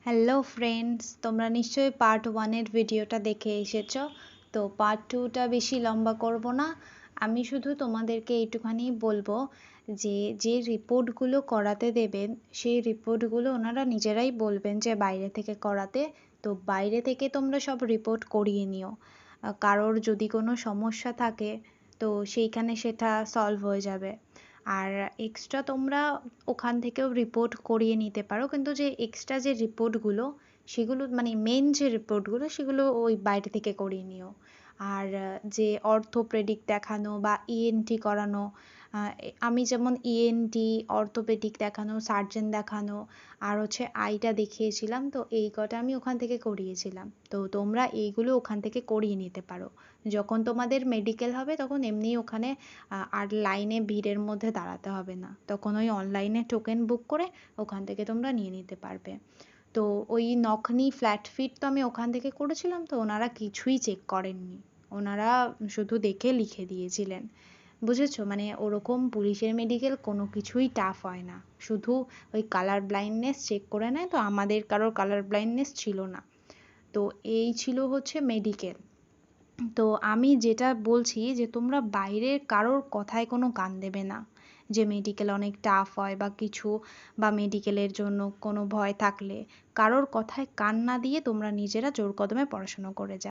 Hello friends, তোমরা নিশ্চয়ই part 1-এর ভিডিওটা দেখে এসেছো। তো পার্ট 2টা বেশি লম্বা করব না। আমি শুধু তোমাদেরকে এইটুখানি বলবো যে যে রিপোর্টগুলো করাতে দেবেন সেই রিপোর্টগুলো ওনারা নিজেরাই বলবেন যে বাইরে থেকে করাতে। তো বাইরে থেকে তোমরা সব রিপোর্ট করিয়ে নিও। কারোর যদি কোনো সমস্যা থাকে তো সেইখানে সেটা সলভ হয়ে যাবে। আর এক্সট্রা তোমরা ওখান থেকেও রিপোর্ট করিয়ে নিতে পারো, কিন্তু যে এক্সট্রা যে রিপোর্টগুলো সেগুলো মানে মেন যে রিপোর্টগুলো সেগুলো ওই বাইরে থেকে করিয়ে নিও। আর যে অর্থোপেডিক দেখানো বা ইএনটি করানো, আমি যেমন ইএনটি, অর্থোপেডিক দেখানো, সার্জেন দেখানো আর হচ্ছে আইটা দেখিয়েছিলাম, তো এই কটা আমি ওখান থেকে করিয়েছিলাম। তো তোমরা এইগুলো ওখান থেকে করিয়ে নিতে পারো। যখন তোমাদের মেডিকেল হবে তখন এমনি ওখানে আর লাইনে ভিড়ের মধ্যে দাঁড়াতে হবে না, তখন ওই অনলাইনে টোকেন বুক করে ওখান থেকে তোমরা নিয়ে নিতে পারবে। তো ওই নখনি ফ্ল্যাট ফিট তো আমি ওখান থেকে করেছিলাম, তো ওনারা কিছুই চেক করেননি, ওনারা শুধু দেখে লিখে দিয়েছিলেন। বুঝেছো, মানে ওরকম পুলিশের মেডিকেল কোনো কিছুই টাফ হয় না, শুধু ওই কালার ব্লাইন্ডনেস চেক করে নেয়। তো আমাদের কারোর কালার ব্লাইন্ডনেস ছিল না। তো এই ছিল হচ্ছে মেডিকেল। তো আমি যেটা বলছি যে তোমরা বাইরের কারোর কথায় কোনো কান দেবে না, যে মেডিকেল অনেক টাফ হয় বা কিছু, বা মেডিকেলের জন্য কোনো ভয় থাকলে কারোর কথায় কান না দিয়ে তোমরা নিজেরা জোর কদমে পড়াশুনো করে যাও।